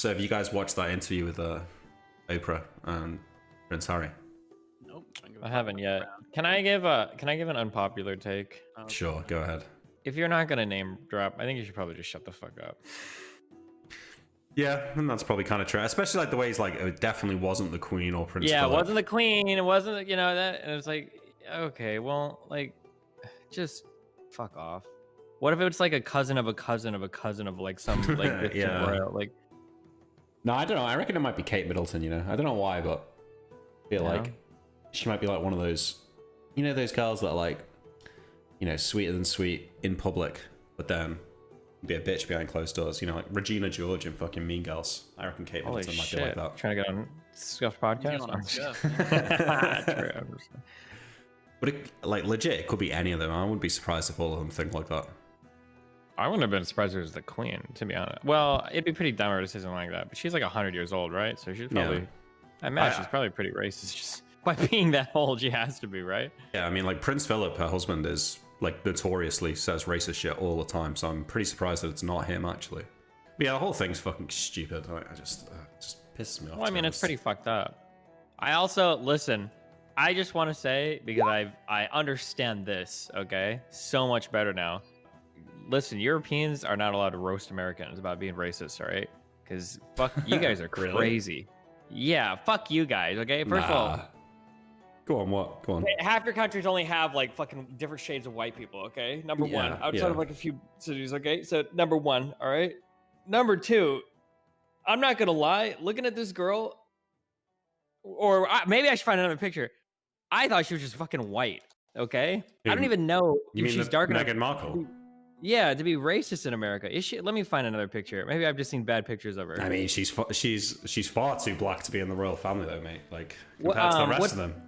So have you guys watched that interview with Oprah and Prince Harry? Nope. I haven't yet. Can I give an unpopular take? Oh, Sure, go ahead. If you're not gonna name drop, I think you should probably just shut the fuck up. Yeah, and that's probably kind of true. Especially like the way he's like, it definitely wasn't the Queen or Prince Yeah, it Philip. wasn't the Queen. It wasn't, you know, that. And it's like, okay, well, like, just fuck off. What if it's like a cousin of a cousin of a cousin of like some like distant Yeah. royal, like? No, I don't know. I reckon it might be Kate Middleton, you know. I don't know why, but I feel Yeah. like she might be like one of those, you know, those girls that are like, you know, sweeter than sweet in public, but then be a bitch behind closed doors. You know, like Regina George in fucking Mean Girls. I reckon Kate Holy Middleton might shit! be like that. Trying to get on Scuffed podcast. on Scuff. True, I'm just- But it, like legit, it could be any of them. I wouldn't be surprised if all of them think like that. I wouldn't have been surprised if it was the Queen, to be honest. Well, it'd be pretty dumb of her to say something like that. But she's like 100 years old, right? So she's probably, Yeah. I imagine she's probably pretty racist. Just by being that old, she has to be, right? Yeah, I mean, like Prince Philip, her husband, is like notoriously says racist shit all the time. So I'm pretty surprised that it's not him actually. But yeah, the whole thing's fucking stupid. I just pisses me off. Well, I to mean, be it's honest. pretty fucked up. I also listen. I just want to say because I understand this, okay, so much better now. Listen, Europeans are not allowed to roast Americans about being racist, all right? Because fuck, you guys are Really? crazy. Yeah, fuck you guys, okay? First of all, Go on, what? Go on. half your countries only have like fucking different shades of white people, okay? Number one, Yeah, outside yeah. of like a few cities, okay? So number one, all right? Number two, I'm not gonna lie, looking at this girl, or maybe I should find another picture. I thought she was just fucking white, okay? I don't Who- even know You if mean she's dark enough. Meghan Markle? Yeah, to be racist in America. Is she? Let me find another picture. Maybe I've just seen bad pictures of her. I mean, she's far too black to be in the royal family, though, mate. Like What- compared to the rest what- of them.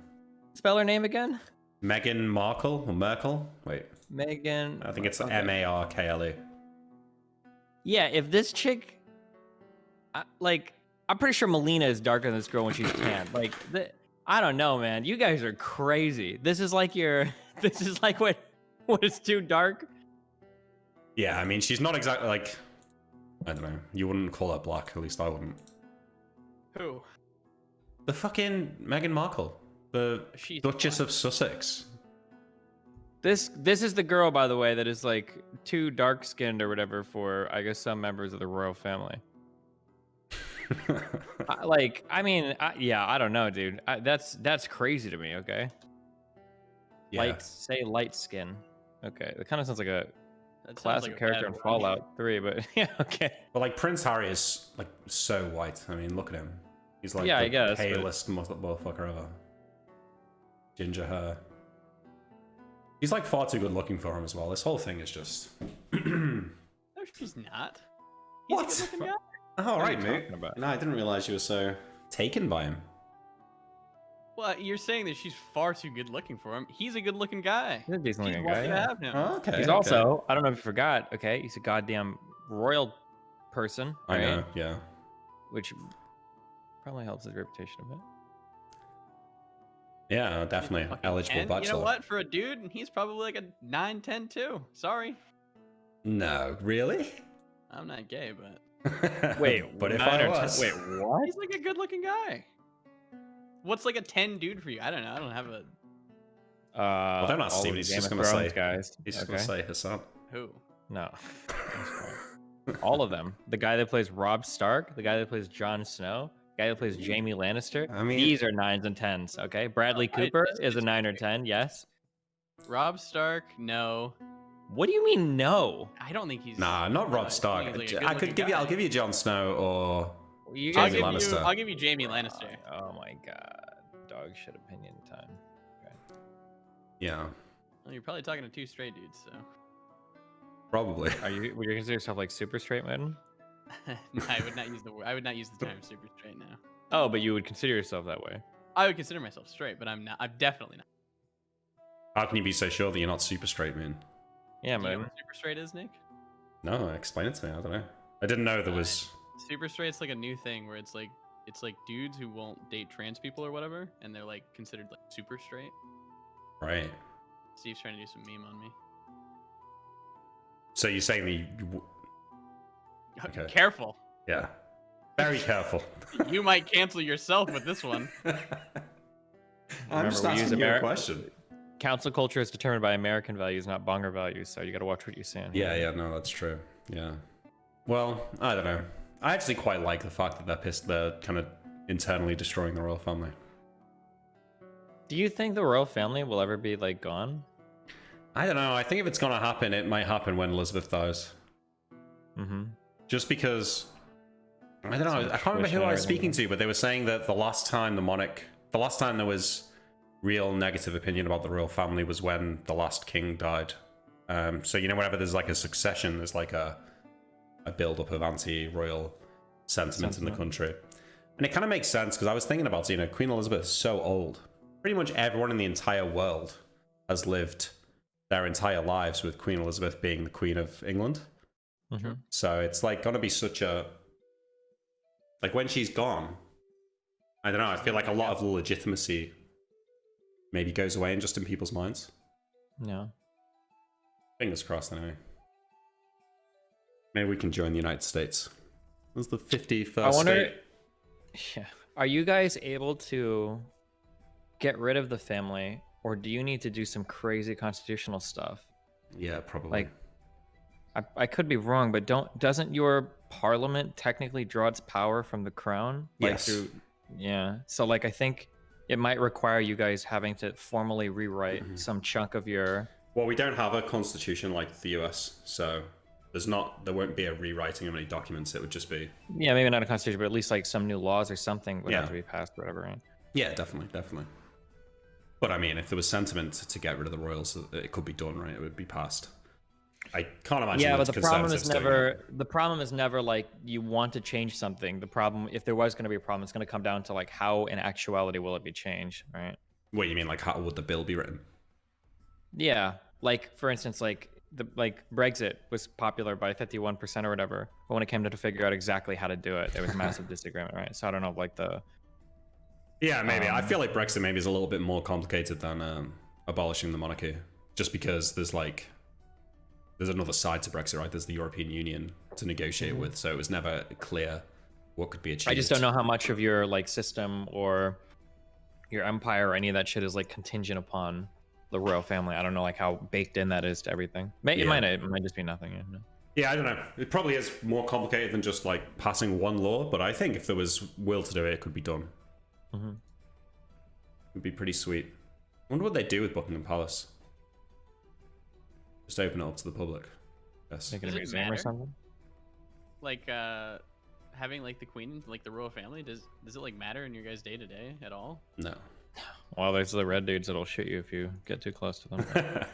Spell her name again? Meghan Markle or Merkel? Wait, Megan. I think it's okay. Markle. Yeah, if this chick, like, I'm pretty sure Melina is darker than this girl when she's tan. Like, I don't know, man. You guys are crazy. This is like this is like what is too dark. Yeah, I mean, she's not exactly like, I don't know. You wouldn't call her black, at least I wouldn't. Who? The fucking Meghan Markle, the She's Duchess black. of Sussex. This is the girl, by the way, that is like too dark skinned or whatever for I guess some members of the royal family. I mean, yeah, I don't know, dude. That's crazy to me. Okay, Yeah. light skin. Okay, it kind of sounds like a That sounds classic like a character bad in word. Fallout 3, but yeah, okay. But like Prince Harry is like so white. I mean, look at him. He's like Yeah, the I guess, but- palest motherfucker ever. Ginger hair. He's like far too good looking for him as well. This whole thing is just. No, she's not. He's What? a good-looking guy. All right, you mate. talking about? No, I didn't realize you were so taken by him. Well, you're saying that she's far too good looking for him. He's a good looking guy. He's a decent She's looking lucky guy. to Yeah. have him. Oh, okay. He's okay. also, I don't know if you forgot, okay, he's a goddamn royal person, I right? know. Yeah. Which probably helps his reputation a bit. Yeah, definitely Fucking eligible 10. bachelor. You know what? For a dude, he's probably like a 9, 10 too. Sorry. No, really? I'm not gay, but Wait, but if 9 I or 10 was, wait, what? he's like a good looking guy. What's like a 10 dude for you? I don't know. I don't have a well, don't ask all Steven. of He's Game just of gonna Thrones say. guys. He's just okay? gonna say Hassan. who. No. All of them. The guy that plays Robb Stark, the guy that plays Jon Snow, the guy that plays Jaime Lannister. I mean- these are 9s and 10s, okay? Bradley Cooper is a 9 or 10, yes. Robb Stark? No. What do you mean no? I don't think he's. Nah, not I Robb think Stark. he's, like, a I could good-looking give you. guy. I'll give you Jon Snow or. You I'll guys Jaime give Lannister. you. I'll give you Jamie Lannister. Oh my god. Dog shit opinion time. Yeah, Well, you're probably talking to 2 straight dudes, so. probably. Would you consider yourself like super straight, man? No, I would not use the word. I would not use the term super straight now. Oh, but you would consider yourself that way. I would consider myself straight, but I'm not. I'm definitely not. How can you be so sure that you're not super straight, man? Yeah, Do you know man. what super straight is, Nick? No, explain it to me. I don't know. I didn't know there was. Super straight's like a new thing where it's like dudes who won't date trans people or whatever, and they're like considered like super straight. Right. Steve's trying to do some meme on me. So you're saying that you. Okay. Careful. Yeah. Very careful. You might cancel yourself with this one. I'm just asking you a question. Council culture is determined by American values, not Bonger values. So you got to watch what you're saying. Yeah, no, that's true. Yeah. Well, I don't know. I actually quite like the fact that they're kind of internally destroying the royal family. Do you think the royal family will ever be like gone? I don't know. I think if it's gonna happen, it might happen when Elizabeth dies. Mm-hmm. Just because I don't know. I can't remember who I was speaking to, but they were saying that the last time there was real negative opinion about the royal family was when the last king died. So whenever there's like a succession, there's like a build-up of anti-royal sentiment in the country, and it kind of makes sense because I was thinking about Queen Elizabeth is so old. Pretty much everyone in the entire world has lived their entire lives with Queen Elizabeth being the Queen of England. Mm-hmm. So it's like gonna be such a when she's gone, I don't know. I feel like a lot of the legitimacy maybe goes away in people's minds. Yeah. Fingers crossed, anyway. Maybe we can join the United States. This is the 51st I wonder. state. Yeah. Are you guys able to get rid of the family, or do you need to do some crazy constitutional stuff? Yeah, probably. Like, I could be wrong, but doesn't your parliament technically draw its power from the crown? Like Yes. Yeah. So like I think it might require you guys having to formally rewrite some chunk of your. Well, we don't have a constitution like the US, so there won't be a rewriting of any documents. It would just be. Yeah, maybe not a constitution, but at least like some new laws or something would have to be passed or whatever. Right? Yeah, definitely. But I mean, if there was sentiment to get rid of the royals, it could be done, right? It would be passed. I can't imagine. Yeah, but the problem is never like you want to change something. The problem, if there was going to be a problem, it's going to come down to like how in actuality will it be changed, right? What you mean, like how would the bill be written? Yeah, like for instance, like Brexit was popular by 51% or whatever, but when it came to figure out exactly how to do it, there was massive disagreement, right? So I don't know, like the. Yeah, maybe. I feel like Brexit maybe is a little bit more complicated than abolishing the monarchy, just because there's another side to Brexit, right? There's the European Union to negotiate with, so it was never clear what could be achieved. I just don't know how much of your like system or your empire or any of that shit is like contingent upon the royal family. I don't know like how baked in that is to everything. It might just be nothing. Yeah, I don't know. It probably is more complicated than just like passing one law, but I think if there was will to do it, it could be done. It'd be pretty sweet. I wonder what they do with Buckingham Palace. Just open it up to the public. Yes. Make it a Does it museum or matter? something. Like having like the queen, like the royal family, does it like matter in your guys' day to day at all? No. Well, there's the red dudes that'll shoot you if you get too close to them.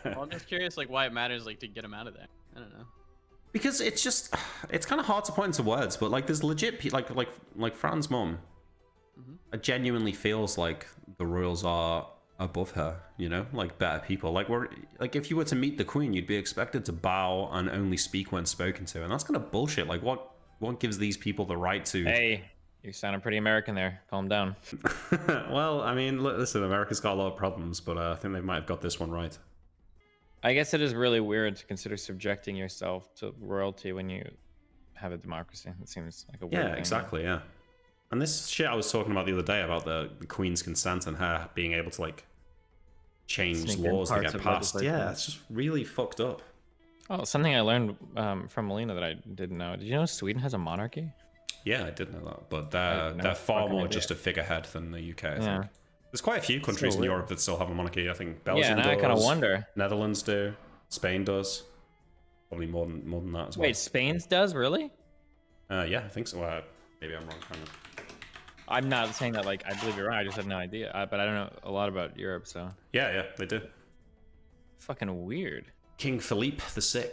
Well, I'm just curious, like why it matters, like to get them out of there. I don't know. Because it's kind of hard to put into words, but like there's legit like Fran's mum. It genuinely feels like the royals are above her, like better people. Like if you were to meet the queen, you'd be expected to bow and only speak when spoken to, and that's kind of bullshit. Like what gives these people the right to? Hey, you sounded pretty American there. Calm down. Well, I mean, listen, America's got a lot of problems, but I think they might have got this one right. I guess it is really weird to consider subjecting yourself to royalty when you have a democracy. It seems like a weird thing. Exactly, yeah. And this shit I was talking about the other day about the Queen's consent and her being able to like change laws that get passed. Yeah, it's just really fucked up. Oh, something I learned from Melina that I didn't know. Did you know Sweden has a monarchy? Yeah, I did know that, but they're far more just a figurehead than the UK. I think. There's quite a few countries in Europe that still have a monarchy. I think Belgium does. I kind of wonder. Netherlands do. Spain does. Probably more than that as well. Wait, Spain's does really? Yeah, I think so. Maybe I'm wrong. I'm not saying that like I believe you're right. I just have no idea. But I don't know a lot about Europe, so. Yeah, they do. Fucking weird. King Philippe VI.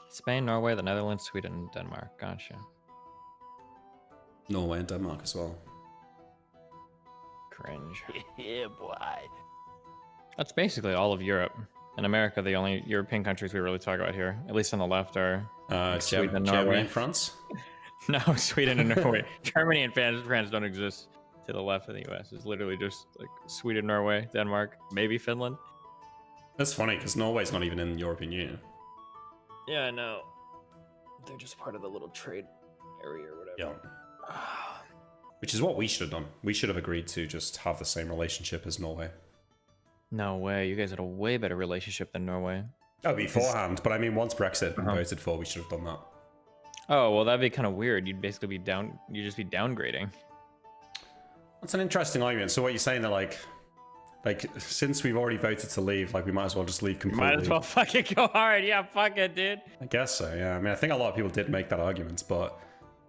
Spain, Norway, the Netherlands, Sweden, and Denmark. Gotcha. Norway and Denmark as well. Cringe. Yeah, boy. That's basically all of Europe. In America, the only European countries we really talk about here, at least on the left, are Sweden and Norway. Germany and France? No, Sweden and Norway. Germany and France don't exist to the left of the US. It's literally just like Sweden, Norway, Denmark, maybe Finland. That's funny because Norway's not even in the European Union. Yeah, I know. They're just part of the little trade area or whatever. Yeah. Which is what we should have done. We should have agreed to just have the same relationship as Norway. No way. You guys had a way better relationship than Norway. Oh, beforehand. But I mean, once Brexit had been voted for, we should have done that. Oh, well, that'd be kind of weird. You'd basically be you'd just be downgrading. That's an interesting argument. So what you're saying that like since we've already voted to leave, like we might as well just leave completely. Might as well fucking go hard. Yeah, fuck it, dude. I guess so, yeah. I mean, I think a lot of people did make that argument, but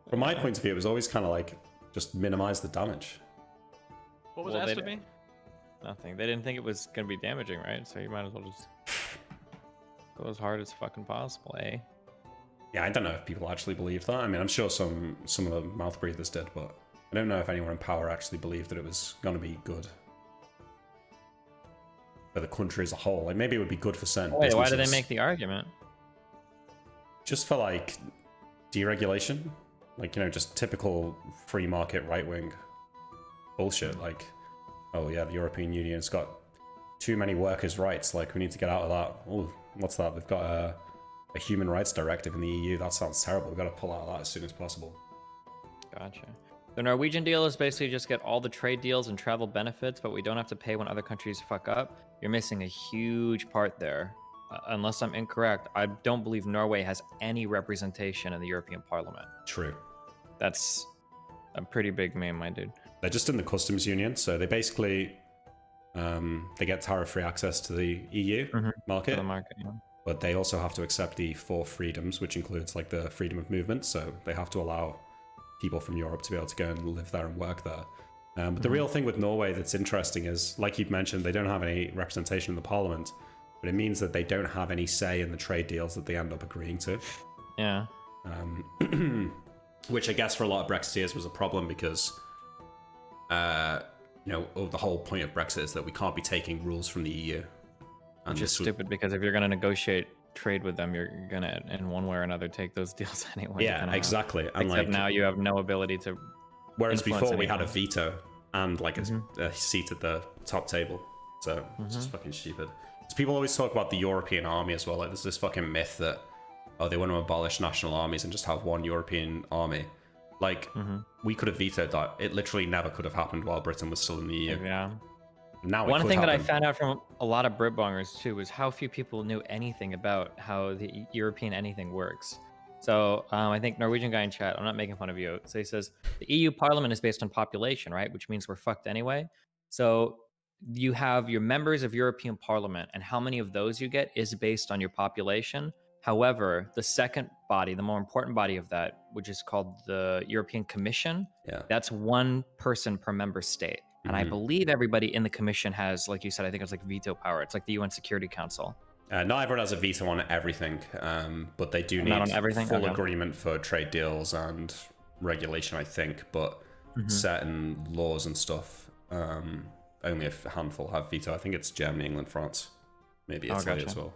from my point of view, it was always kind of like just minimize the damage. What was asked of me? Nothing. They didn't think it was gonna be damaging, right? So you might as well just go as hard as fucking possible, eh? Yeah, I don't know if people actually believe that. I mean, I'm sure some of the mouth breathers did, but I don't know if anyone in power actually believed that it was going to be good for the country as a whole. Like, maybe it would be good for certain businesses. Why did they make the argument? Just for, like, deregulation. Like, you know, just typical free market right-wing bullshit. Like, oh, yeah, the European Union's got too many workers' rights. Like, we need to get out of that. Oh, what's that? They've got a human rights directive in the EU. That sounds terrible. We've got to pull out of that as soon as possible. Gotcha. The Norwegian deal is basically just get all the trade deals and travel benefits, but we don't have to pay when other countries fuck up. You're missing a huge part there. Unless I'm incorrect, I don't believe Norway has any representation in the European Parliament. True. That's a pretty big meme, my dude. They're just in the customs union, so they basically they get tariff-free access to the EU market. The market, yeah. But they also have to accept the 4 freedoms, which includes like the freedom of movement. So they have to allow people from Europe to be able to go and live there and work there. But the real thing with Norway that's interesting is, like you've mentioned, they don't have any representation in the parliament, but it means that they don't have any say in the trade deals that they end up agreeing to. Yeah. Which I guess for a lot of Brexiteers was a problem because, you know, the whole point of Brexit is that we can't be taking rules from the EU. Which is stupid because if you're going to negotiate trade with them, you're going to, in one way or another, take those deals anyway. Yeah, exactly. And except like, now you have no ability to. Whereas before we had a veto and like a seat at the top table. So it's just fucking stupid. Because people always talk about the European army as well. Like there's this fucking myth that, oh, they want to abolish national armies and just have one European army. Like, we could have vetoed that. It literally never could have happened while Britain was still in the EU. Yeah. Now one thing that I found out from a lot of Britbongers too was how few people knew anything about how the European anything works. So I think Norwegian guy in chat, I'm not making fun of you. So he says the EU Parliament is based on population, right? Which means we're fucked anyway. So you have your members of European Parliament, and how many of those you get is based on your population. However, the second body, the more important body of that, which is called the European Commission, that's one person per member state. And I believe everybody in the commission has, like you said, I think it's like veto power. It's like the UN Security Council. Not everyone has a veto on everything, but they do need full agreement for trade deals and regulation, I think. But certain laws and stuff, only a handful have veto. I think it's Germany, England, France, maybe Italy as well.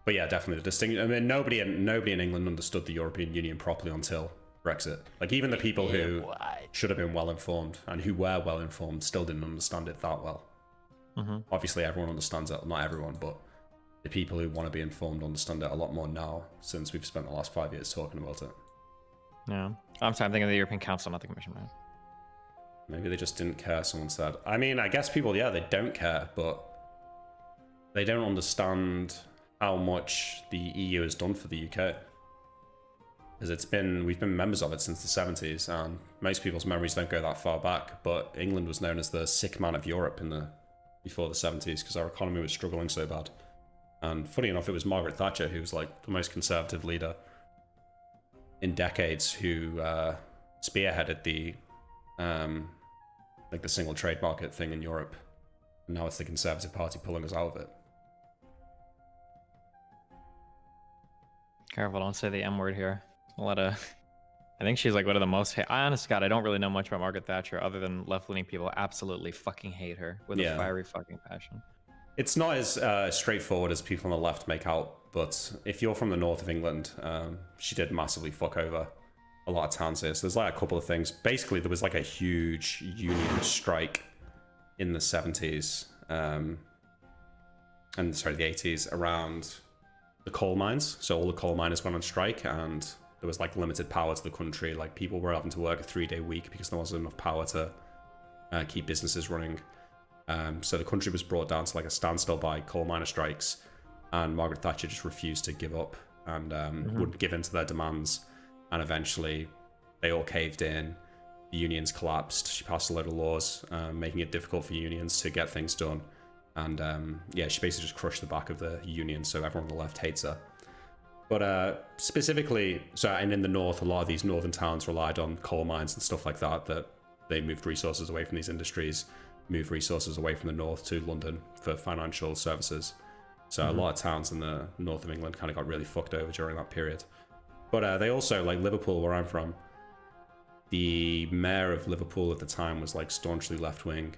But yeah, definitely the distinction. I mean, nobody in England understood the European Union properly until Brexit. Like even the people who should have been well informed and who were well informed still didn't understand it that well. Obviously everyone understands it, not everyone, but the people who want to be informed understand it a lot more now since we've spent the last 5 years talking about it. Yeah. I'm sorry, I'm thinking of the European Council, not the Commission, right? Maybe they just didn't care, someone said. I mean, I guess people, yeah, they don't care, but they don't understand how much the EU has done for the UK. Because we've been members of it since the 70s, and most people's memories don't go that far back, but England was known as the sick man of Europe before the 70s because our economy was struggling so bad. And funny enough, it was Margaret Thatcher who was like the most conservative leader in decades who spearheaded the like the single trade market thing in Europe. And now it's the Conservative Party pulling us out of it. Careful, don't say the M word here. I think she's like one of the most honest to God, I don't really know much about Margaret Thatcher other than left-leaning people absolutely fucking hate her with a fiery fucking passion. It's not as straightforward as people on the left make out, but if you're from the north of England, she did massively fuck over a lot of towns here. So there's like a couple of things. Basically, there was like a huge union strike in the 70s, and sorry, the 80s around the coal mines. So all the coal miners went on strike, and there was like limited power to the country. Like people were having to work a 3-day week because there wasn't enough power to keep businesses running. So the country was brought down to like a standstill by coal miner strikes, and Margaret Thatcher just refused to give up and wouldn't give in to their demands. And eventually they all caved in. The unions collapsed. She passed a load of laws making it difficult for unions to get things done. And yeah, she basically just crushed the back of the union, so everyone on the left hates her. But specifically, and in the north, a lot of these northern towns relied on coal mines and stuff like that, that they moved resources away from these industries, moved resources away from the north to London for financial services. So a lot of towns in the north of England kind of got really fucked over during that period. But they also, like Liverpool, where I'm from, the mayor of Liverpool at the time was like staunchly left-wing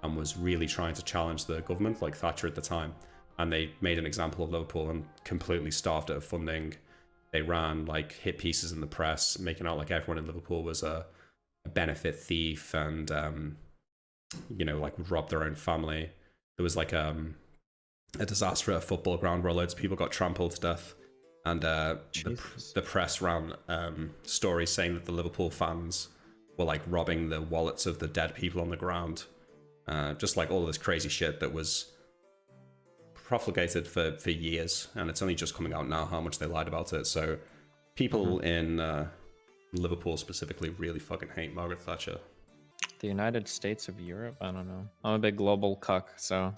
and was really trying to challenge the government, like Thatcher at the time. And they made an example of Liverpool and completely starved it of funding. They ran like hit pieces in the press, making out like everyone in Liverpool was a benefit thief and, you know, like would rob their own family. There was like a disaster at a football ground where loads of people got trampled to death. And the press ran stories saying that the Liverpool fans were like robbing the wallets of the dead people on the ground. Just like all of this crazy shit that was profligated for years. And it's only just coming out now how much they lied about it. So people in Liverpool specifically really fucking hate Margaret Thatcher. The United States of Europe? I don't know. I'm a big global cuck, so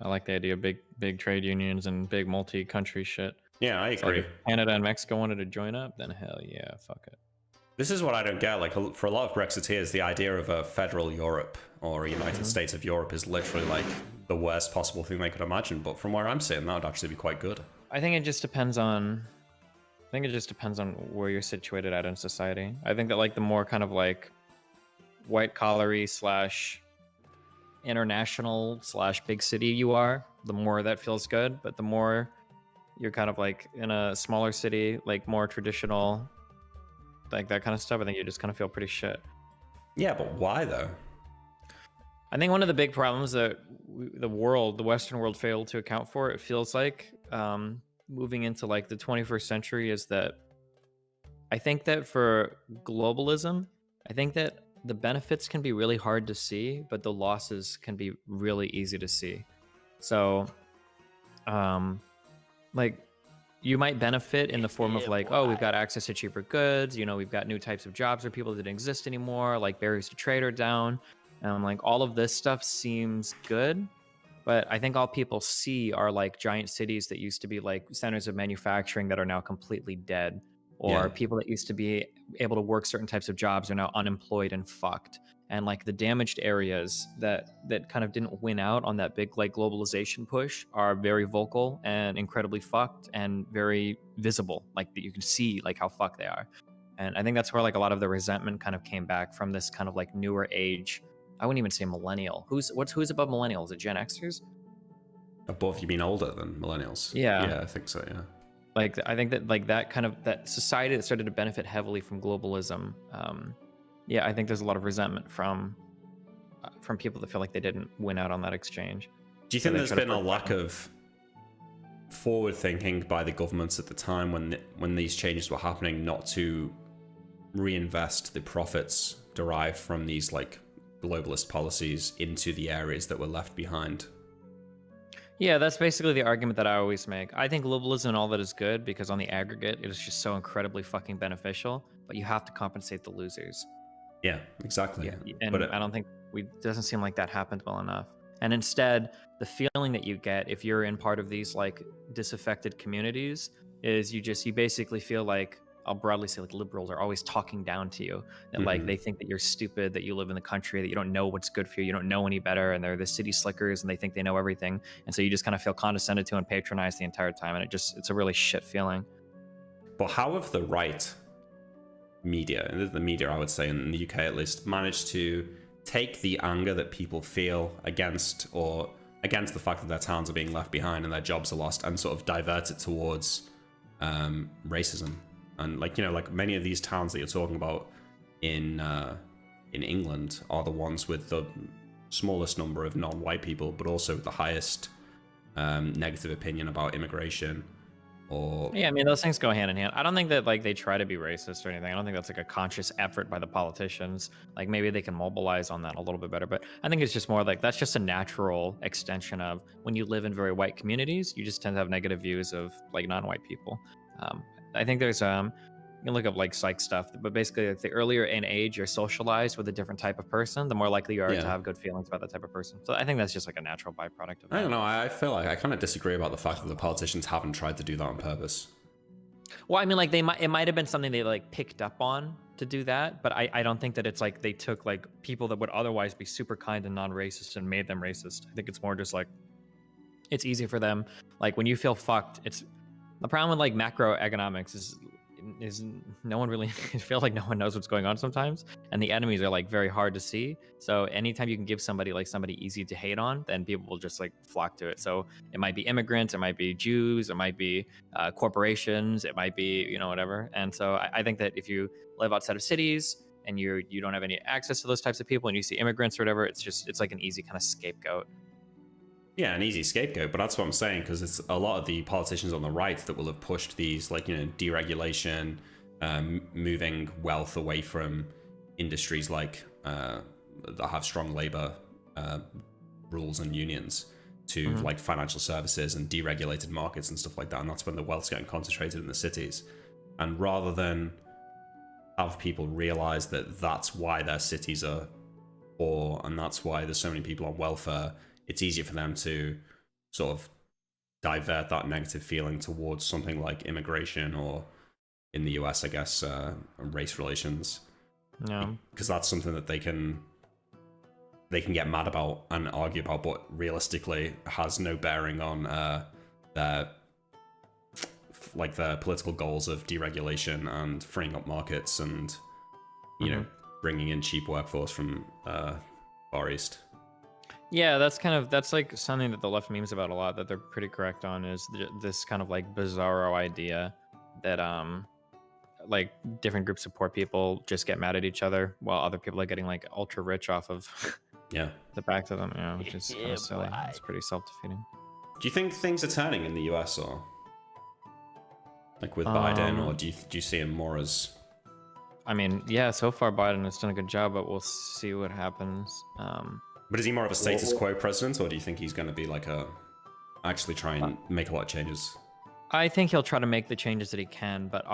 I like the idea of big trade unions and big multi-country shit. Yeah, I agree. Like if Canada and Mexico wanted to join up, then hell yeah, fuck it. This is what I don't get. Like for a lot of Brexiteers, the idea of a federal Europe or a United States of Europe is literally like the worst possible thing they could imagine. But from where I'm sitting, that would actually be quite good. I think it just depends on where you're situated at in society. I think that like the more kind of like white collary / international / big city you are, the more that feels good. But the more you're kind of like in a smaller city, like more traditional, like that kind of stuff, I think you just kind of feel pretty shit. Yeah, but why though? I think one of the big problems that the Western world failed to account for, it feels like, moving into like the 21st century, is that I think that for globalism, I think that the benefits can be really hard to see, but the losses can be really easy to see. So, like you might benefit in the form of like, oh, we've got access to cheaper goods, you know, we've got new types of jobs for people that didn't exist anymore, like barriers to trade are down, and like all of this stuff seems good. But I think all people see are like giant cities that used to be like centers of manufacturing that are now completely dead, or people that used to be able to work certain types of jobs are now unemployed and fucked. And like the damaged areas that kind of didn't win out on that big like globalization push are very vocal and incredibly fucked and very visible, like that you can see like how fucked they are. And I think that's where like a lot of the resentment kind of came back from this kind of like newer age. I wouldn't even say millennial. Who's above millennials? Is it Gen Xers? Above, you mean older than millennials? Yeah, I think so. Yeah. Like I think that like that kind of that society that started to benefit heavily from globalism. Yeah, I think there's a lot of resentment from people that feel like they didn't win out on that exchange. Do you think there's been a lack of forward thinking by the governments at the time when these changes were happening, not to reinvest the profits derived from these like globalist policies into the areas that were left behind? Yeah, that's basically the argument that I always make. I think globalism and all that is good because on the aggregate, it is just so incredibly fucking beneficial, but you have to compensate the losers. Yeah, exactly. Yeah. And I don't think it doesn't seem like that happened well enough. And instead, the feeling that you get if you're in part of these like disaffected communities is you basically feel like, I'll broadly say like liberals are always talking down to you, that like they think that you're stupid, that you live in the country, that you don't know what's good for you, you don't know any better, and they're the city slickers and they think they know everything. And so you just kind of feel condescended to and patronized the entire time, and it's a really shit feeling. But how have the right media, and the media I would say in the UK at least, managed to take the anger that people feel against the fact that their towns are being left behind and their jobs are lost, and sort of divert it towards racism? And like, you know, like many of these towns that you're talking about in England are the ones with the smallest number of non-white people, but also the highest negative opinion about immigration, or Yeah, I mean, those things go hand in hand. I don't think that like they try to be racist or anything. I don't think that's like a conscious effort by the politicians. Like maybe they can mobilize on that a little bit better, but I think it's just more like that's just a natural extension of when you live in very white communities, you just tend to have negative views of like non-white people. Um, I think there's you can look up like psych stuff, but basically like the earlier in age you're socialized with a different type of person, the more likely you are to yeah. have good feelings about that type of person. So I think that's just like a natural byproduct of I that. don't know. I feel like I kind of disagree about the fact that the politicians haven't tried to do that on purpose. Well, I mean, like it might have been something they like picked up on to do that, but I don't think that it's like they took like people that would otherwise be super kind and non-racist and made them racist. I think it's more just like it's easy for them. Like when you feel fucked, it's the problem with like macroeconomics is no one really I feel like no one knows what's going on sometimes, and the enemies are like very hard to see. So anytime you can give somebody like somebody easy to hate on, then people will just like flock to it. So it might be immigrants, it might be Jews, it might be corporations, it might be whatever. And so I think that if you live outside of cities and you don't have any access to those types of people and you see immigrants or whatever, it's like an easy kind of scapegoat. Yeah, an easy scapegoat, but that's what I'm saying, because it's a lot of the politicians on the right that will have pushed these, like, deregulation, moving wealth away from industries like that have strong labor rules and unions to like financial services and deregulated markets and stuff like that. And that's when the wealth's getting concentrated in the cities. And rather than have people realize that that's why their cities are poor and that's why there's so many people on welfare, it's easier for them to sort of divert that negative feeling towards something like immigration, or in the US, I guess, race relations. Yeah. Because that's something that they can get mad about and argue about, but realistically has no bearing on their political goals of deregulation and freeing up markets and bringing in cheap workforce from Far East. Yeah, that's like something that the left memes about a lot that they're pretty correct on, is this kind of like bizarro idea that like different groups of poor people just get mad at each other while other people are getting like ultra rich off of the backs of them, which is kind of silly. It's pretty self-defeating. Do you think things are turning in the US, or like with Biden, or do you see him more as? I mean, yeah, so far Biden has done a good job, but we'll see what happens. But is he more of a status quo president, or do you think he's going to be like actually try and make a lot of changes? I think he'll try to make the changes that he can, but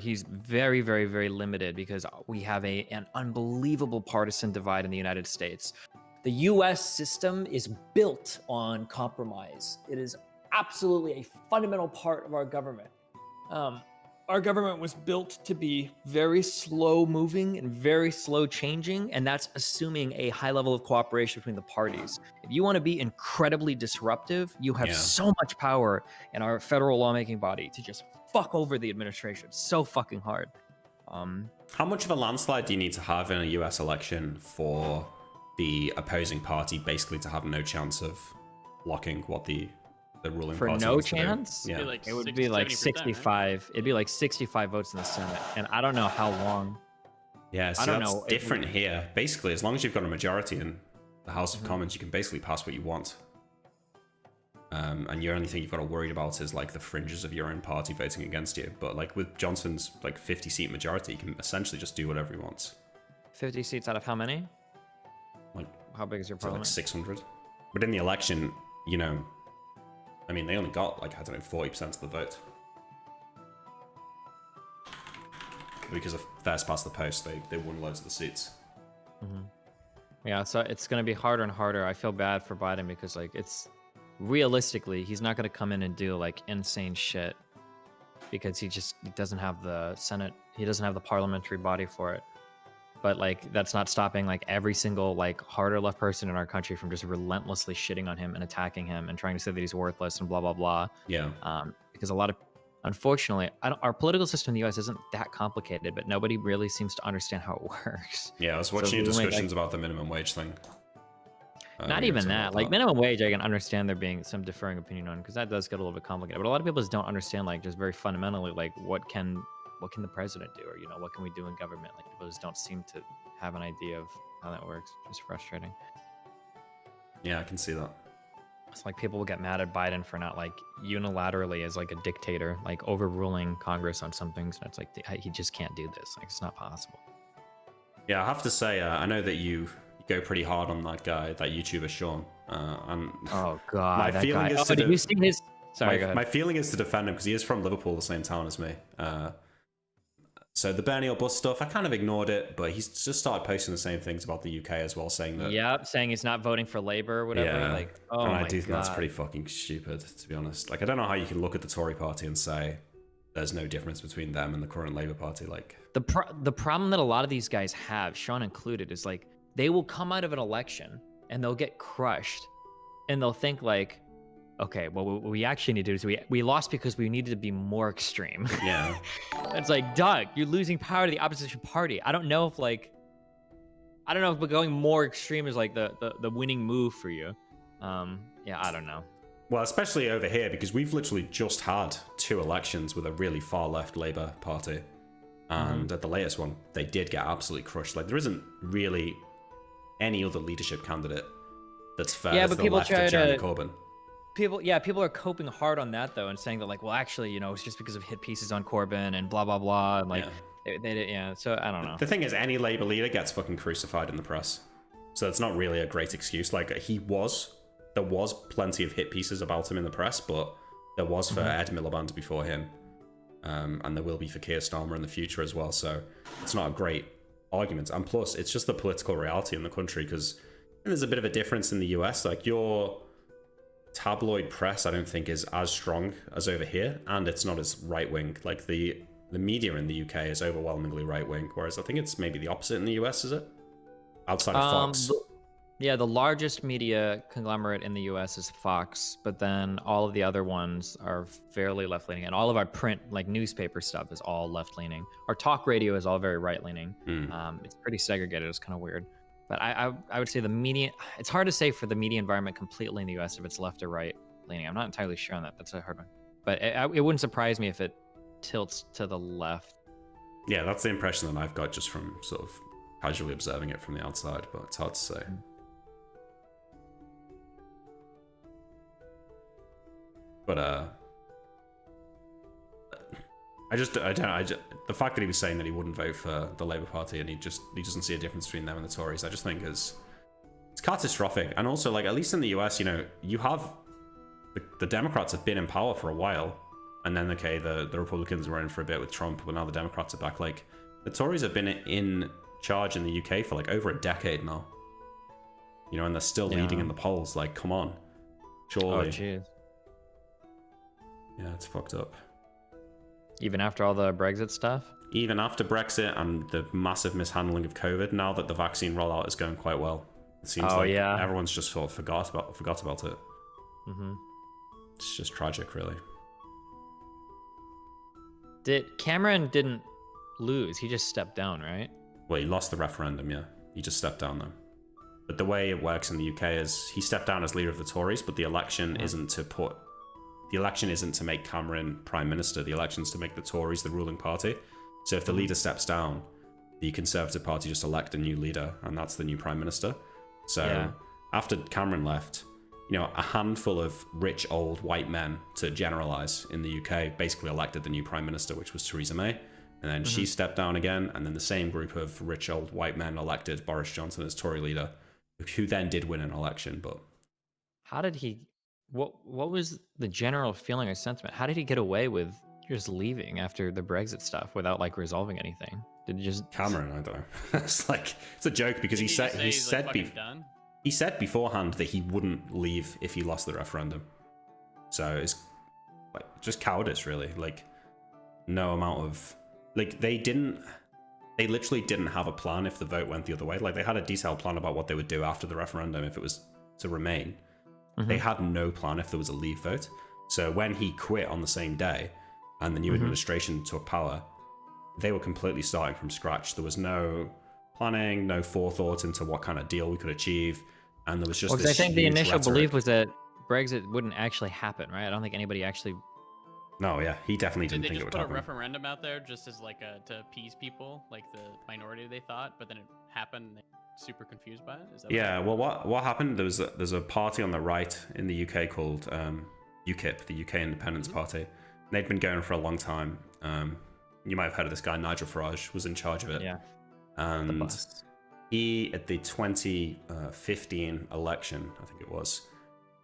he's very, very, very limited because we have an unbelievable partisan divide in the United States. The U.S. system is built on compromise. It is absolutely a fundamental part of our government. Our government was built to be very slow moving and very slow changing, and that's assuming a high level of cooperation between the parties. If you want to be incredibly disruptive, you have so much power in our federal lawmaking body to just fuck over the administration so fucking hard. How much of a landslide do you need to have in a US election for the opposing party basically to have no chance of blocking what the ruling for party no chance? Yeah. It would be like 65. Right? It'd be like 65 votes in the Senate, and I don't know how long. Yeah, so that's different here. Basically, as long as you've got a majority in the House of Commons, you can basically pass what you want. And the only thing you've got to worry about is like the fringes of your own party voting against you. But like with Johnson's like 50-seat majority, he can essentially just do whatever he wants. 50 seats out of how many? Like, how big is your parliament? Like 600. But in the election, I mean, they only got like, I don't know, 40% of the vote. Because of first past the post, they won loads of the seats. Yeah, so it's going to be harder and harder. I feel bad for Biden because like realistically, he's not going to come in and do like insane shit because he doesn't have the Senate. He doesn't have the parliamentary body for it. But like that's not stopping like every single like harder left person in our country from just relentlessly shitting on him and attacking him and trying to say that he's worthless and blah blah blah. Yeah. Because unfortunately, our political system in the U.S. isn't that complicated, but nobody really seems to understand how it works. Yeah, I was watching your discussions about the minimum wage thing. Not even that. Like minimum wage, I can understand there being some differing opinion on because that does get a little bit complicated. But a lot of people just don't understand like just very fundamentally like what can the president do, or what can we do in government? Like people just don't seem to have an idea of how that works, which is frustrating. Yeah, I can see that. It's like people will get mad at Biden for not like unilaterally as like a dictator, like overruling Congress on some things. And it's like he just can't do this. Like it's not possible. Yeah, I have to say, I know that you go pretty hard on that guy, that YouTuber Sean. And Oh God, my that feeling guy. is Oh, to did you see his? Sorry, go ahead. my feeling is to defend him because he is from Liverpool, the same town as me. So the Bernie or bus stuff, I kind of ignored it, but he's just started posting the same things about the UK as well, saying that. Yep, saying he's not voting for Labour or whatever. Yeah, Like, oh and my I do think God. that's pretty fucking stupid, to be honest. Like, I don't know how you can look at the Tory party and say there's no difference between them and the current Labour Party. Like, The problem that a lot of these guys have, Sean included, is like they will come out of an election and they'll get crushed, and they'll think like, okay, well, what we actually need to do is we lost because we needed to be more extreme. yeah. It's like, Doug, you're losing power to the opposition party. I don't know if going more extreme is like the winning move for you. Yeah, I don't know. Well, especially over here, because we've literally just had 2 elections with a really far left Labour Party. And at the latest one, they did get absolutely crushed. Like, there isn't really any other leadership candidate that's fair to the left of Jeremy Corbyn. People are coping hard on that though, and saying that like, well, actually, it's just because of hit pieces on Corbyn and blah blah blah, and like, yeah. So I don't know. The thing is, any Labour leader gets fucking crucified in the press, so it's not really a great excuse. Like, there was plenty of hit pieces about him in the press, but there was for Ed Miliband before him, and there will be for Keir Starmer in the future as well. So it's not a great argument, and plus, it's just the political reality in the country, because there's a bit of a difference in the US. Like, your tabloid press, I don't think, is as strong as over here, and it's not as right-wing. Like, the media in the UK is overwhelmingly right-wing, whereas I think it's maybe the opposite in the US, is it? Outside of Fox. Yeah, the largest media conglomerate in the US is Fox, but then all of the other ones are fairly left-leaning, and all of our print, like newspaper stuff, is all left-leaning. Our talk radio is all very right-leaning. It's pretty segregated. It's kind of weird. But I would say the media, it's hard to say for the media environment completely in the US if it's left or right leaning. I'm not entirely sure on that. That's a hard one. But it wouldn't surprise me if it tilts to the left. Yeah, that's the impression that I've got just from sort of casually observing it from the outside, but it's hard to say. But the fact that he was saying that he wouldn't vote for the Labour Party and he doesn't see a difference between them and the Tories, I just think it's catastrophic. And also, like, at least in the US, you have the Democrats have been in power for a while, and then the Republicans were in for a bit with Trump, but now the Democrats are back. Like, the Tories have been in charge in the UK for like over a decade now, and they're still leading in the polls. Like, come on, surely. Oh, jeez. Yeah, it's fucked up. Even after all the Brexit stuff? Even after Brexit and the massive mishandling of COVID, now that the vaccine rollout is going quite well, it seems everyone's just sort of forgot about it. It's just tragic, really. Cameron didn't lose, he just stepped down, right? Well, he lost the referendum, yeah. He just stepped down, though. But the way it works in the UK is he stepped down as leader of the Tories, but the election isn't to make Cameron Prime Minister. The election's to make the Tories the ruling party. So if the leader steps down, the Conservative Party just elect a new leader, and that's the new Prime Minister. So after Cameron left, a handful of rich old white men, to generalize, in the UK basically elected the new Prime Minister, which was Theresa May. And then she stepped down again, and then the same group of rich old white men elected Boris Johnson as Tory leader, who then did win an election. But how did he... What was the general feeling or sentiment? How did he get away with just leaving after the Brexit stuff without like resolving anything? Did he just... Cameron, I don't know. It's a joke because he said beforehand that he wouldn't leave if he lost the referendum. So it's like just cowardice, really. Like, no amount of they literally didn't have a plan if the vote went the other way. Like, they had a detailed plan about what they would do after the referendum if it was to remain. They had no plan if there was a leave vote. So when he quit on the same day and the new administration took power, they were completely starting from scratch. There was no planning, no forethought into what kind of deal we could achieve. And there was just I think the initial belief was that Brexit wouldn't actually happen, right? I don't think anybody actually... No, yeah, he definitely didn't think it would happen. They just put a referendum out there just as like to appease people, like the minority they thought, but then it happened and they super confused by it. Is that Yeah, well, what happened? There's a party on the right in the UK called UKIP, the UK Independence Party. They'd been going for a long time. You might have heard of this guy, Nigel Farage, was in charge of it. Yeah. And he, at the 2015 election, I think it was,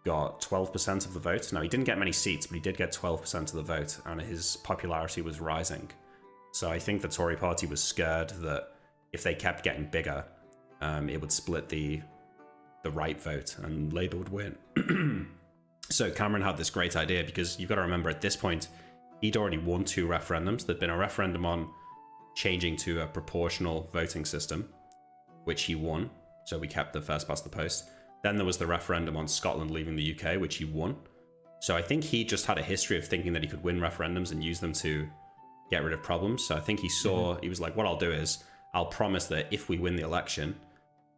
got 12% of the vote. Now, he didn't get many seats, but he did get 12% of the vote, and his popularity was rising. So I think the Tory party was scared that if they kept getting bigger, it would split the right vote and Labour would win. So Cameron had this great idea, because you've got to remember at this point, he'd already won 2 referendums. There'd been a referendum on changing to a proportional voting system, which he won. So we kept the first past the post. Then there was the referendum on Scotland leaving the UK, which he won. So I think he just had a history of thinking that he could win referendums and use them to get rid of problems. So I think he saw, he was like, what I'll do is, I'll promise that if we win the election,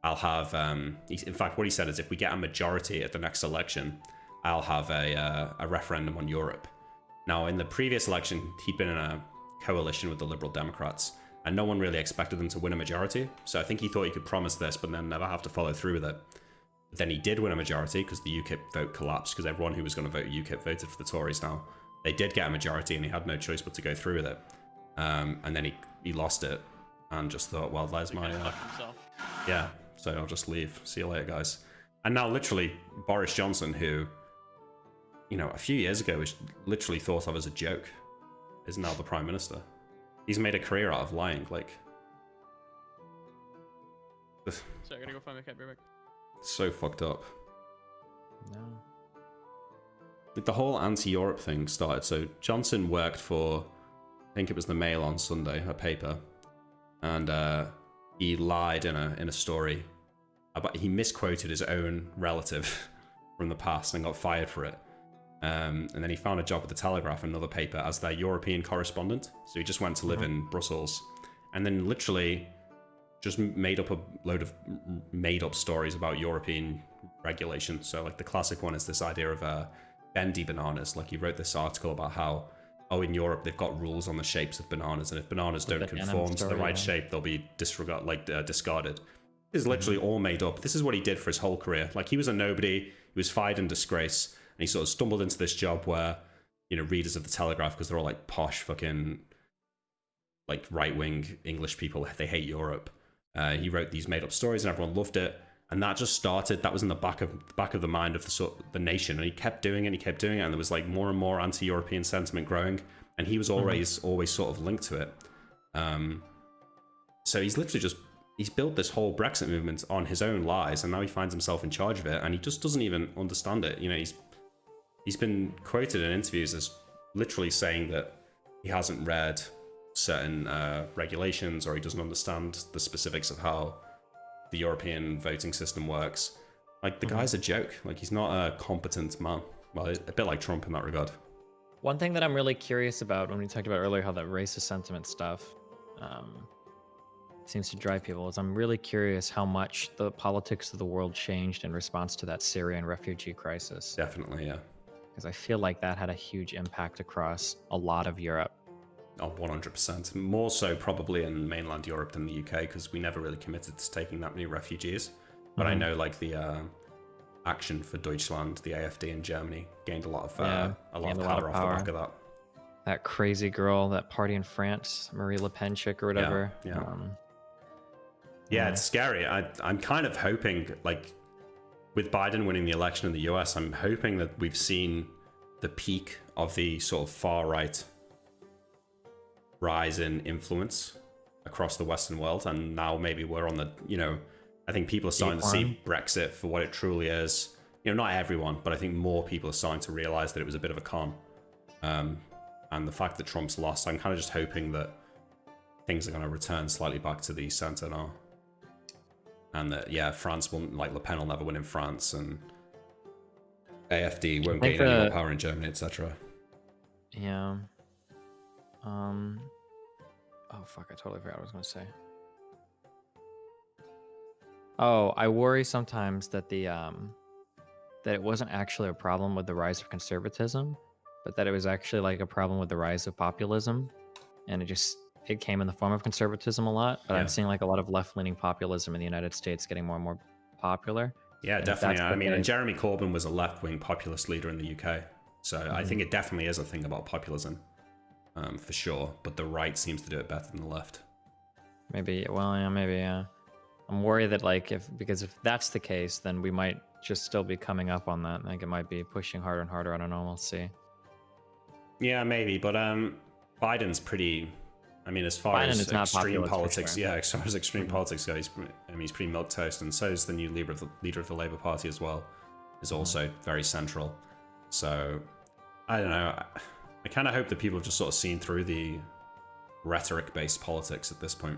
I'll have, in fact, what he said is, if we get a majority at the next election, I'll have a referendum on Europe. Now, in the previous election, he'd been in a coalition with the Liberal Democrats, and no one really expected them to win a majority. So I think he thought he could promise this, but then never have to follow through with it. But then he did win a majority, because the UKIP vote collapsed, because everyone who was going to vote UKIP voted for the Tories now. They did get a majority, and he had no choice but to go through with it. And then he lost it, and just thought, well, there's my... yeah, so I'll just leave. See you later, guys. And now, literally, Boris Johnson, who, you know, a few years ago was literally thought of as a joke, is now the Prime Minister. He's made a career out of lying, like... Sorry, I gotta go find my cat real quick. So fucked up. No. Like, the whole anti-Europe thing started. So Johnson worked for, I think it was the Mail on Sunday, a paper, and he lied in a story about, he misquoted his own relative from the past and got fired for it. And then he found a job at the Telegraph, another paper, as their European correspondent. So he just went to live in Brussels, and then literally just made up a load of made-up stories about European regulation. So, like, the classic one is this idea of bendy bananas. Like, he wrote this article about how, oh, in Europe they've got rules on the shapes of bananas, and if bananas don't conform to the right shape, they'll be discarded. This is literally all made up. This is what he did for his whole career. Like, he was a nobody. He was fired in disgrace, and he sort of stumbled into this job where, you know, readers of the Telegraph, because they're all like posh fucking like right-wing English people, they hate Europe. He wrote these made-up stories, and everyone loved it. And that just started. That was in the back of the mind of the nation, and he kept doing it. And he kept doing it, and there was like more and more anti-European sentiment growing, and he was always sort of linked to it. So he's literally he's built this whole Brexit movement on his own lies, and now he finds himself in charge of it, and he just doesn't even understand it. You know, he's been quoted in interviews as literally saying that he hasn't read certain regulations, or he doesn't understand the specifics of how the European voting system works. Like, the guy's a joke. Like, he's not a competent man. Well, a bit like Trump in that regard. One thing that I'm really curious about, when we talked about earlier how that racist sentiment stuff seems to drive people, is I'm really curious how much the politics of the world changed in response to that Syrian refugee crisis. Definitely, yeah. Because I feel like that had a huge impact across a lot of Europe. Oh, 100%. More so probably in mainland Europe than the UK, because we never really committed to taking that many refugees. But I know, like, the Action for Deutschland, the AfD in Germany, gained a lot of power off the back of that. That crazy girl, that party in France, Marie Le Pen chick or whatever. Yeah, it's scary. I'm kind of hoping, like, with Biden winning the election in the US, I'm hoping that we've seen the peak of the sort of far-right rise in influence across the Western world, and now maybe we're on the, you know, I think people are starting to see Brexit for what it truly is. You know, not everyone, but I think more people are starting to realize that it was a bit of a con. And the fact that Trump's lost, I'm kind of just hoping that things are going to return slightly back to the center now. And that, yeah, France won't, like, Le Pen will never win in France, and AfD won't gain any more power in Germany, etc. Yeah. Oh fuck, I totally forgot what I was gonna say. Oh, I worry sometimes that that it wasn't actually a problem with the rise of conservatism, but that it was actually like a problem with the rise of populism, and it just it came in the form of conservatism a lot, but Yeah. I'm seeing like a lot of left-leaning populism in the United States getting more and more popular. Yeah, And if definitely. that's I the mean, and case- Jeremy Corbyn was a left-wing populist leader in the UK, so I think it definitely is a thing about populism, for sure. But the right seems to do it better than the left. maybe, well, yeah, maybe, yeah. I'm worried that like because if that's the case, then we might just still be coming up on that. Like it might be pushing harder and harder. I don't know. We'll see. Yeah, maybe, but Biden's pretty. I mean, as far Biden as is not extreme populist for politics, sure. yeah, as far as extreme politics goes, he's pretty milquetoast, and so is the new leader of the Labour Party as well, is also very central. So, I don't know. I kind of hope that people have just sort of seen through the rhetoric-based politics at this point,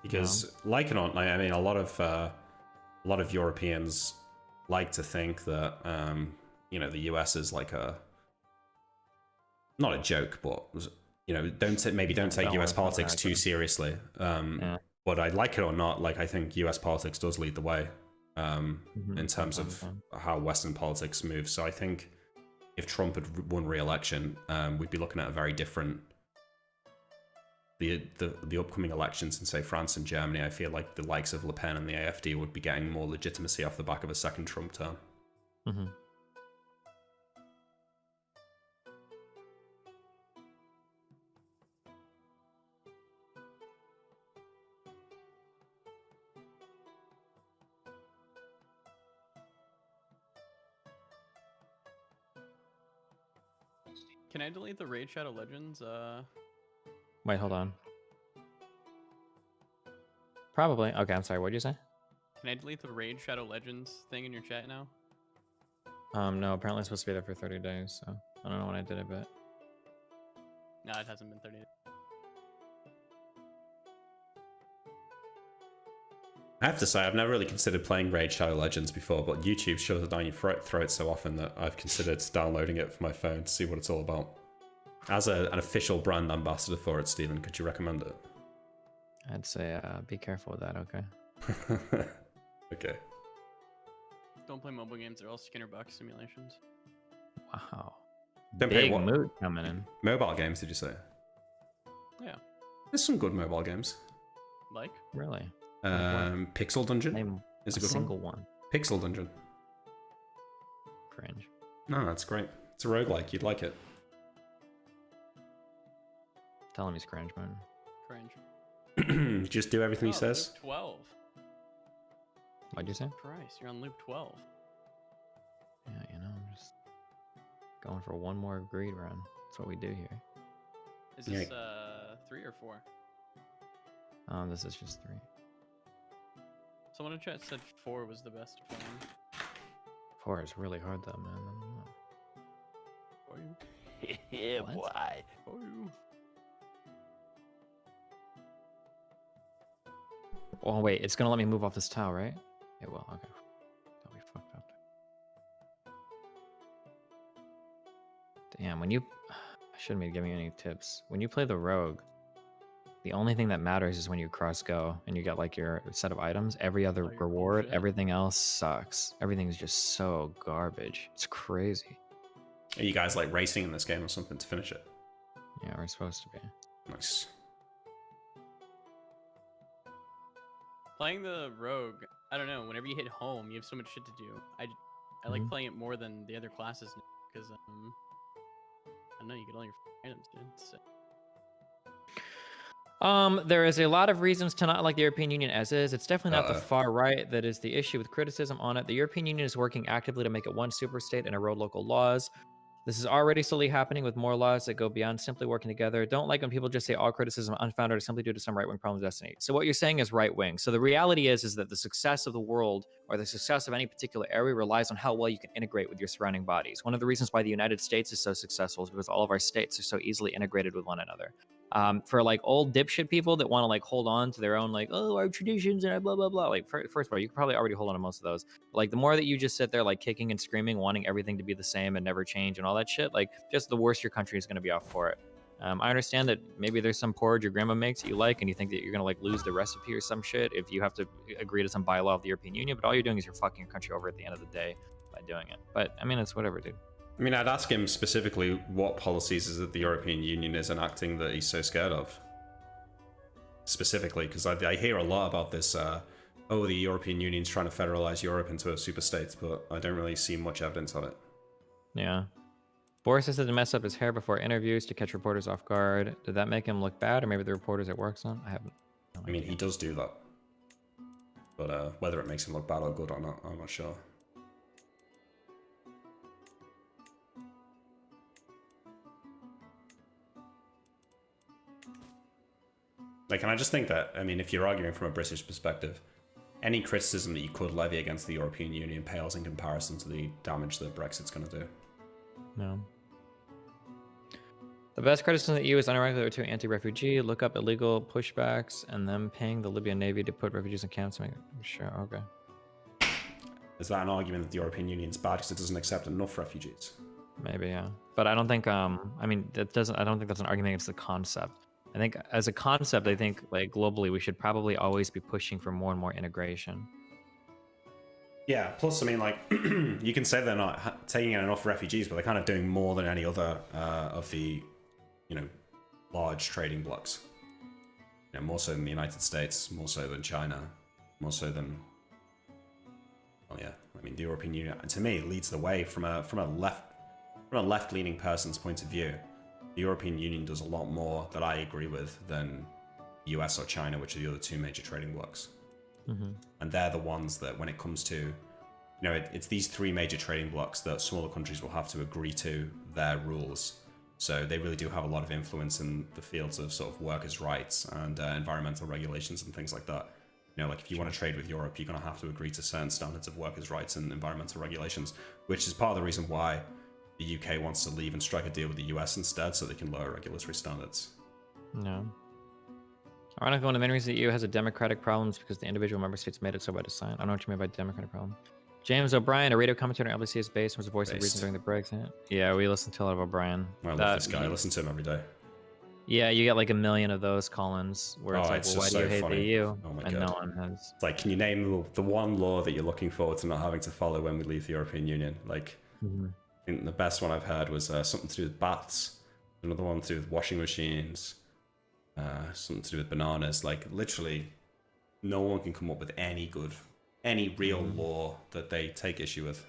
because, like it or not, I mean, a lot of Europeans like to think that the US is like not a joke, but don't take US politics too seriously. But I like it or not, like I think US politics does lead the way in terms of how Western politics moves. So I think if Trump had won re-election, we'd be looking at a very different. The upcoming elections in, say, France and Germany, I feel like the likes of Le Pen and the AfD would be getting more legitimacy off the back of a second Trump term. Can I delete the Raid Shadow Legends? Wait, hold on. Probably. Okay, I'm sorry. What did you say? Can I delete the Raid Shadow Legends thing in your chat now? No. Apparently, it's supposed to be there for 30 days. So I don't know when I did it, but No, it hasn't been 30 days. I have to say, I've never really considered playing Raid Shadow Legends before, but YouTube shows it down your throat so often that I've considered downloading it for my phone to see what it's all about. As an official brand ambassador for it, Stephen, could you recommend it? I'd say be careful with that. Okay. Okay. Don't play mobile games; they're all Skinner Buck simulations. Wow. Don't play Big what? mood coming in. Mobile games, did you say? Yeah. There's some good mobile games. Like? Really? Pixel Dungeon Name is a a good single one. Pixel Dungeon. Cringe. No, that's great. It's a roguelike. You'd like it. Tell him he's cringe, man. Cringe. Just do everything he Oh, says. Loop 12. What'd you say? Christ, you're on loop 12. Yeah, I'm just going for one more greed run. That's what we do here. Is this 3 or 4? This is just 3. Someone in chat said 4 was the best one. 4 is really hard though, man. I don't know. For you. Yeah, What? boy. For you. Oh wait, it's gonna let me move off this tile, right? It will. Okay. That'll be fucked up. Damn, when you, I shouldn't be giving you any tips. When you play the rogue, the only thing that matters is when you cross go and you get like your set of items. Every other Oh, your reward, bullshit. everything else sucks. Everything's just so garbage. It's crazy. Are you guys like racing in this game or something to finish it? Yeah, we're supposed to be. Nice. Playing the rogue, I don't know. Whenever you hit home, you have so much shit to do. I like playing it more than the other classes because I don't know. You get all your items, dude. It's sick. There is a lot of reasons to not like the European Union as is. It's definitely not the Uh-oh. far right that is the issue with criticism on it. The European Union is working actively to make it one super state and erode local laws. This is already slowly happening with more laws that go beyond simply working together. Don't like when people just say all criticism unfounded or simply due to some right-wing problem of Destiny. So what you're saying is right-wing. So the reality is that the success of the world or the success of any particular area relies on how well you can integrate with your surrounding bodies. One of the reasons why the United States is so successful is because all of our states are so easily integrated with one another. For like old dipshit people that want to like hold on to their own like, oh, our traditions and blah blah blah, like first of all, you can probably already hold on to most of those. But, like the more that you just sit there like kicking and screaming, wanting everything to be the same and never change and all that shit, like just the worse your country is going to be off for it. I understand that maybe there's some porridge your grandma makes that you like and you think that you're going to like lose the recipe or some shit if you have to agree to some bylaw of the European Union, but all you're doing is you're fucking your country over at the end of the day by doing it. But I mean, it's whatever, dude. I mean, I'd ask him specifically what policies is it the European Union is enacting that he's so scared of. specifically, because I hear a lot about this. Oh, the European Union's trying to federalize Europe into a super state, but I don't really see much evidence of it. Yeah. Boris has to mess up his hair before interviews to catch reporters off guard. Did that make him look bad, or maybe the reporters it works on? I haven't. No I mean, idea. he does do that, but whether it makes him look bad or good or not, I'm not sure. Like, and I just think that, I mean, if you're arguing from a British perspective, any criticism that you could levy against the European Union pales in comparison to the damage that Brexit's going to do. No. The best criticism of the EU is unironically to anti-refugee. Look up illegal pushbacks and them paying the Libyan Navy to put refugees in camps. Sure, okay. Is that an argument that the European Union's bad because it doesn't accept enough refugees? Maybe, yeah. But I don't think, I mean, I don't think that's an argument against the concept. I think as a concept, I think like globally, we should probably always be pushing for more and more integration. Yeah, plus, I mean, like, you can say they're not taking in enough refugees, but they're kind of doing more than any other of the, you know, large trading blocs. You know, more so than the United States, more so than China, more so than, well, yeah, I mean, the European Union, to me, leads the way from a left-leaning person's point of view. The European Union does a lot more that I agree with than US or China, which are the other two major trading blocs. Mm-hmm. And they're the ones that, when it comes to, you know, it's these three major trading blocs that smaller countries will have to agree to their rules. So they really do have a lot of influence in the fields of sort of workers' rights and environmental regulations and things like that. You know, like if you want to trade with Europe, you're going to have to agree to certain standards of workers' rights and environmental regulations, which is part of the reason why the UK wants to leave and strike a deal with the US instead so they can lower regulatory standards. No. Ironically, one of the main reasons the EU has a democratic problems because the individual member states made it so by design. I don't know what you mean by democratic problem. James O'Brien, a radio commentator on LBC is based, was the voice of reason during the Brexit. Yeah, we listened to a lot of O'Brien. I love this guy. I listen to him every day. Yeah, you get like 1 million of those call-ins where it's like, well, why do you hate the EU? Oh my and God. no one has. It's like, can you name the one law that you're looking forward to not having to follow when we leave the European Union? Like, I think the best one I've heard was something to do with baths, another one to do with washing machines, something to do with bananas. Like, literally, no one can come up with any real law that they take issue with.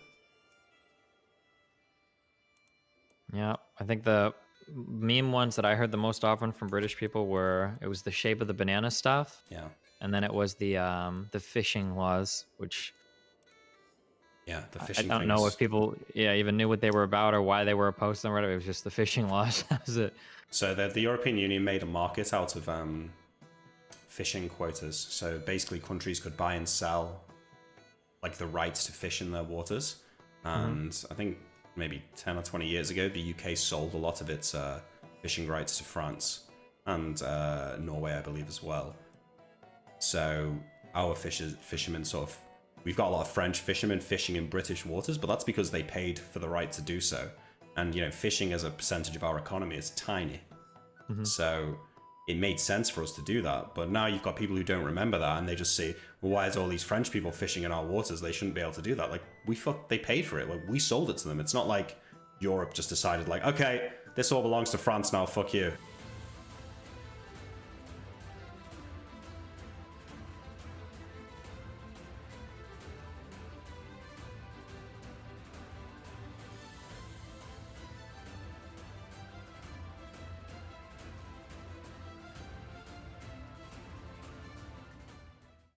Yeah, I think the meme ones that I heard the most often from British people were, it was the shape of the banana stuff. Yeah. And then it was the fishing laws, which Yeah, the fishing I don't know if people even knew what they were about or why they were opposed to them. It was just the fishing laws. That was it. So the European Union made a market out of fishing quotas. So basically countries could buy and sell like the rights to fish in their waters. And I think maybe 10 or 20 years ago, the UK sold a lot of its fishing rights to France and Norway, I believe, as well. So our fishermen sort of, we've got a lot of French fishermen fishing in British waters, but that's because they paid for the right to do so. And, you know, fishing as a percentage of our economy is tiny. So it made sense for us to do that. But now you've got people who don't remember that and they just say, well, why is all these French people fishing in our waters? They shouldn't be able to do that. Like, they paid for it. Like, we sold it to them. It's not like Europe just decided, like, okay, this all belongs to France now, fuck you.